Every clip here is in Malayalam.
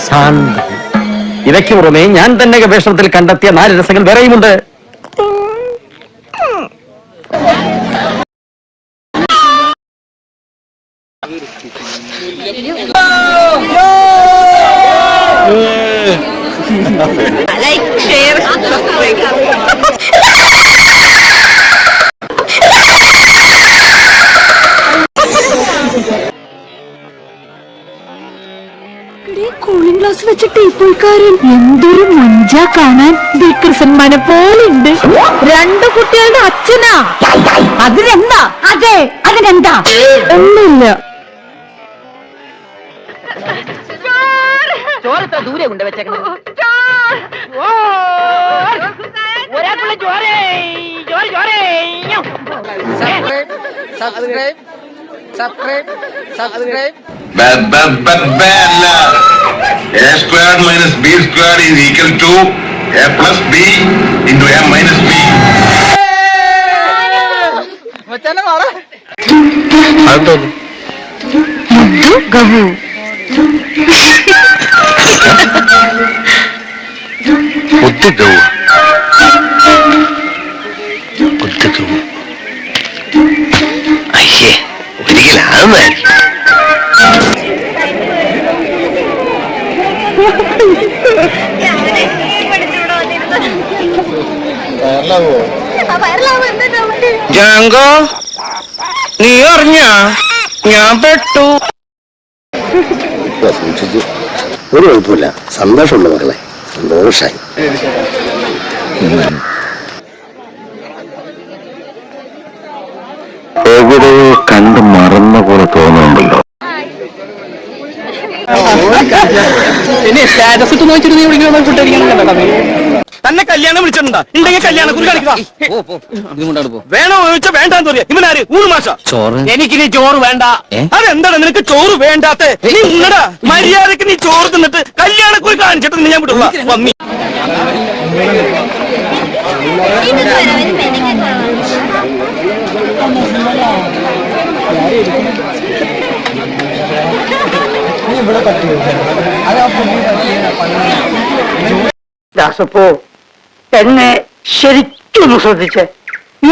ശാന്തം. ഇവയ്ക്ക് പുറമെ ഞാൻ തന്നെ ഗവേഷണത്തിൽ കണ്ടെത്തിയ 4 രസങ്ങൾ വേറെയുമുണ്ട്. കൂളിംഗ് ഗ്ലാസ് വെച്ച ടീപ്പോയിക്കാരൻ എന്തൊരു മഞ്ചാ കാണാൻ. ഡിക്രിസന്മാനെ പോലെ ഉണ്ട്. 2 കുട്ടികളുടെ അച്ഛനാ. അതിനെന്താ? അതെ, അതിനെന്താ? ഒന്നുമില്ല. ചോരത്ര ദൂരെ കൊണ്ട് വെച്ചേക്കണം. A squared minus b squared is equal to a plus b into a minus b. ഗവു അയ്യേ, ഒരിക്കലാണെന്നായിരിക്കും. ജാങ്കോ, നീ അറിഞ്ഞ ഞാൻ പെട്ടു. സൂക്ഷിച്ചു. ഒരു കുഴപ്പമില്ല, സന്തോഷമുണ്ട് മകളെ, സന്തോഷായി. എവിടെയോ കണ്ട് മറന്ന പോലെ തോന്നുന്നുണ്ടല്ലോ. തന്നെ കല്യാണം വിളിച്ചിട്ടുണ്ടാ? ഉണ്ടെങ്കിൽ കല്യാണം കുറി കാണിക്കുക. വേണോ ചോദിച്ചാ വേണ്ടാന്ന് പറയാ. ഇവനാര്? 3 മാസം ചോറ്. എനിക്കിനി ചോറ് വേണ്ട. അതെന്താണ് നിനക്ക് ചോറ് വേണ്ടാത്ത? നീ ഇങ്ങടാ മര്യാദക്ക് നീ ചോറ് തിന്നിട്ട് കല്യാണക്കുറി കാണിച്ചിട്ട് ഞാൻ വിട്ടുള്ള വന്നി. ദാസപ്പോ എന്നെ ശരിക്കൊന്ന് ശ്രദ്ധിച്ചേ.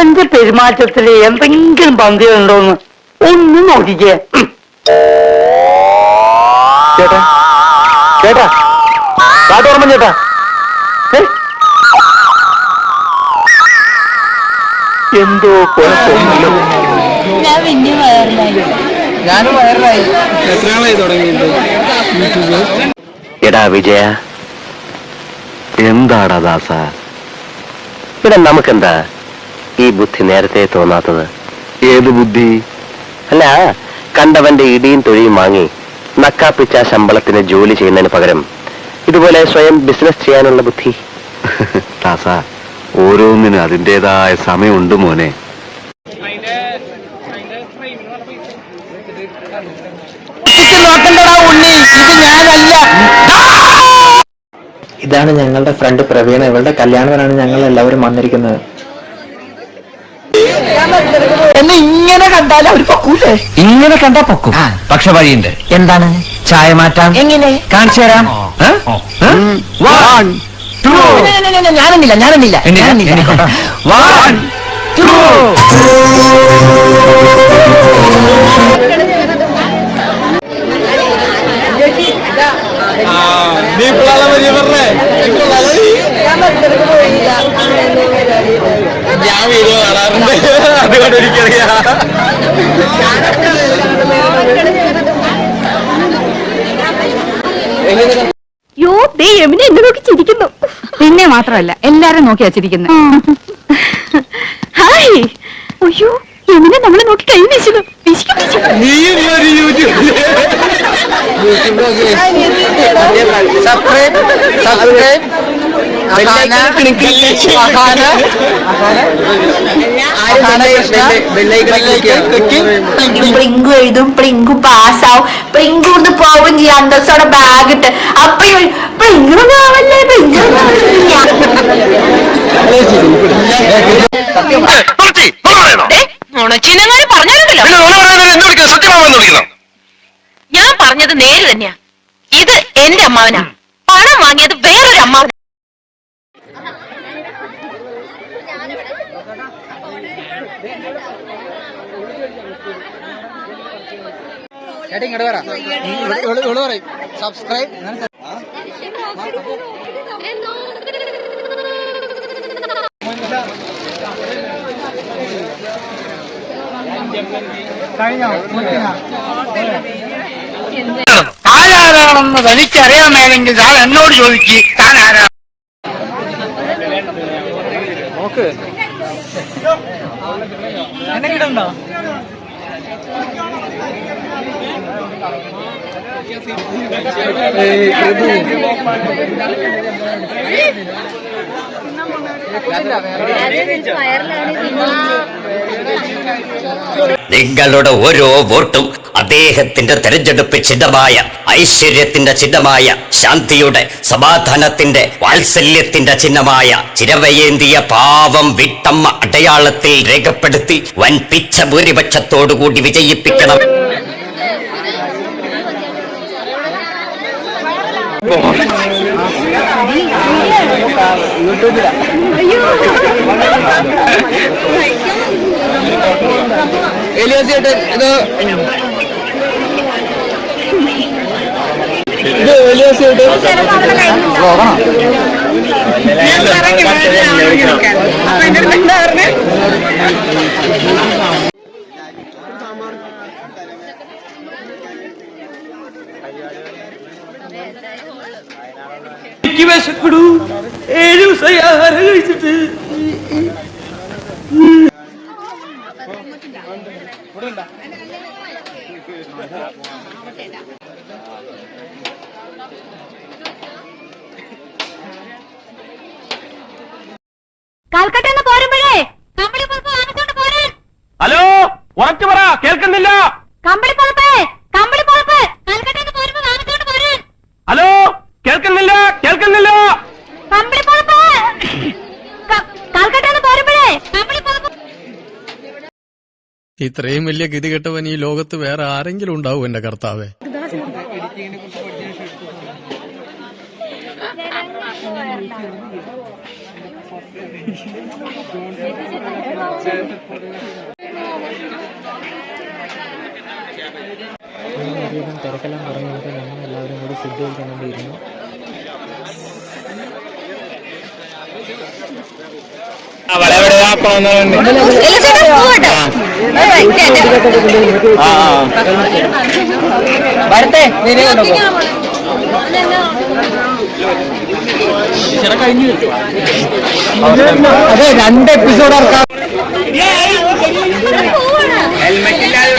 എന്റെ പെരുമാറ്റത്തില് എന്തെങ്കിലും പന്തികളുണ്ടോന്ന് ഒന്ന് നോക്കിക്കേ. ചേട്ടാ ചേട്ടാ കാട്ടോർമ്മ ചേട്ടാ, എന്തോ കുഴപ്പമൊന്നുമില്ല. ഞാനും വയറിലായി. എടാ വിജയ, എന്താടാ ദാസ, ഇവിടെ നമുക്കെന്താ ഈ ബുദ്ധി നേരത്തെ തോന്നാത്തത്? ഏത് ബുദ്ധി? അല്ല, കണ്ടവന്റെ ഇടിയും തൊഴിയും വാങ്ങി നക്കാപ്പിച്ച ശമ്പളത്തിന് ജോലി ചെയ്യുന്നതിന് പകരം ഇതുപോലെ സ്വയം ബിസിനസ് ചെയ്യാനുള്ള ബുദ്ധി. ദാസ, ഓരോന്നിനും അതിൻ്റെതായ സമയമുണ്ട് മോനെ. ഇതാണ് ഞങ്ങളുടെ ഫ്രണ്ട് പ്രവീണ. ഇവളുടെ കല്യാണത്തിനാണ് ഞങ്ങൾ എല്ലാവരും വന്നിരിക്കുന്നത്. എന്നെ ഇങ്ങനെ കണ്ടാൽ അവർ പൊക്കൂലേ? ഇങ്ങനെ കണ്ടാ പൊക്കും. പക്ഷെ വഴിയുണ്ട്. എന്താണ്? ചായ മാറ്റാം. എങ്ങനെ? കാണിച്ചു തരാം. ഞാനെന്നില്ല. 1, 2. നീ പിള്ളാളെ വരിക പറഞ്ഞേ. ഞാൻ വീഡിയോ കാണാറുണ്ട്, അതുകൊണ്ട് എനിക്കറിയാം. എന്നെ നോക്കി ചിരിക്കുന്നു. പിന്നെ മാത്രമല്ല, എല്ലാരും നോക്കിയാ ചിരിക്കുന്നത്. ഹായ്. അയ്യോ, എമിനെ നമ്മളെ നോക്കി കൈ വീശുന്നു. പ്രിങ്കു എഴുതും, പ്രിങ്കു പാസ്സാവും, പ്രിങ്കൂന്ന് പോവും ചെയ്യും അന്തസ്സോടെ ബാഗ് ഇട്ട്. അപ്പൊ പ്രിങ്കു പോവല്ലേ, പ്രിങ്കു ചിന്നങ്ങാര് പറഞ്ഞാലുണ്ടല്ലോ. പറഞ്ഞത് നേര് തന്നെയാ. ഇത് എന്റെ അമ്മാവനാ, പണം വാങ്ങിയത് വേറൊരു അമ്മാവനാ. സബ്സ്ക്രൈബ് താനാരാണെന്ന് തനിക്കറിയാമേലെങ്കിൽ താൻ എന്നോട് ചോദിക്ക്. താൻ ആരാ? നോക്ക് എന്നെ കിട്ടുണ്ടോ? നിങ്ങളുടെ ഓരോ വോട്ടും അദ്ദേഹത്തിന്റെ തെരഞ്ഞെടുപ്പ് ചിഹ്നമായ ഐശ്വര്യത്തിന്റെ ചിഹ്നമായ ശാന്തിയുടെ സമാധാനത്തിന്റെ വാത്സല്യത്തിന്റെ ചിഹ്നമായ ചിരവയേന്തിയ പാവം വിട്ടമ്മ അടയാളത്തിൽ രേഖപ്പെടുത്തി വൻ പിച്ച ഭൂരിപക്ഷത്തോടുകൂടി വിജയിപ്പിക്കണം. വിശക്കടൂ 7 ദിവസമായി ആഹാരം കഴിച്ചിട്ട്. കാൽക്കട്ടന്ന് പോരുമ്പോഴേ കമ്പിളി പുറപ്പ് വാങ്ങിച്ചോണ്ട് പോരാൻ. ഹലോ, ഉറച്ചു പറ, കേൾക്കുന്നില്ല. കമ്പിളി പുറപ്പ് കാൽക്കട്ടന്ന് പോരുമ്പോ വാങ്ങിച്ചോണ്ട് പോരാൻ. ഹലോ, കേൾക്കുന്നില്ല. കമ്പിളി പുറപ്പ് കാൽക്കട്ടന്ന് പോരുമ്പോഴേ കമ്പിളി പുറപ്പ്. ഇത്രയും വലിയ ഗതികെട്ടവൻ ഈ ലോകത്ത് വേറെ ആരെങ്കിലും ഉണ്ടാവും എന്റെ കർത്താവേ. തിരക്കെല്ലാം പറഞ്ഞു ഞങ്ങൾ എല്ലാവരും കൂടി ഫുഡ് കഴിക്കാൻ വേണ്ടിയിരുന്നു. വരട്ടെ അതെ 2 എപ്പിസോഡ് ഇറക്കാം. ഹെൽമെറ്റ് ഇല്ലാതെ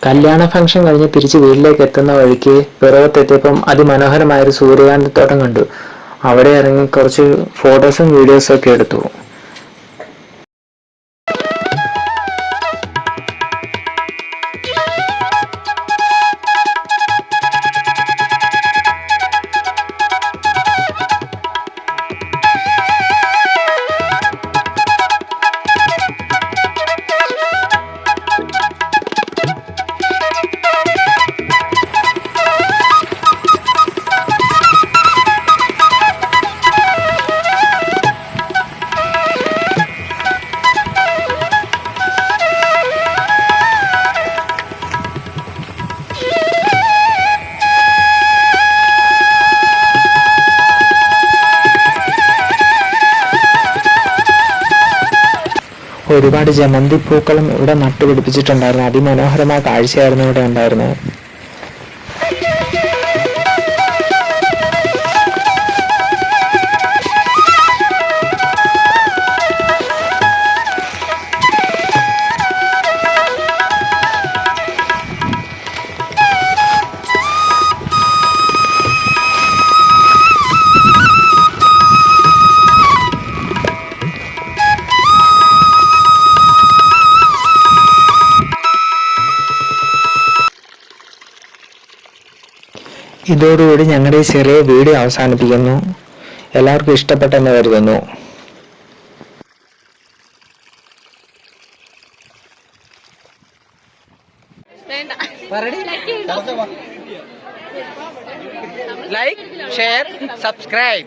കല്യാണ ഫംഗ്ഷൻ കഴിഞ്ഞ് തിരിച്ച് വീട്ടിലേക്ക് എത്തുന്ന വഴിക്ക് പിറവത്തെത്തിയപ്പം അതിമനോഹരമായൊരു സൂര്യകാന്തിത്തോട്ടം കണ്ടു. അവിടെ ഇറങ്ങി കുറച്ച് ഫോട്ടോസും വീഡിയോസും ഒക്കെ എടുത്തു. ഒരുപാട് ജമന്തി പൂക്കളും ഇവിടെ നട്ടുപിടിപ്പിച്ചിട്ടുണ്ടായിരുന്നു. അതിമനോഹരമായ കാഴ്ചയായിരുന്നു ഇവിടെ ഉണ്ടായിരുന്നത്. ഇതോടുകൂടി ഞങ്ങളുടെ ഈ ചെറിയ വീഡിയോ അവസാനിപ്പിക്കുന്നു. എല്ലാവർക്കും ഇഷ്ടപ്പെട്ടെന്ന് കരുതുന്നു. Like, share, subscribe.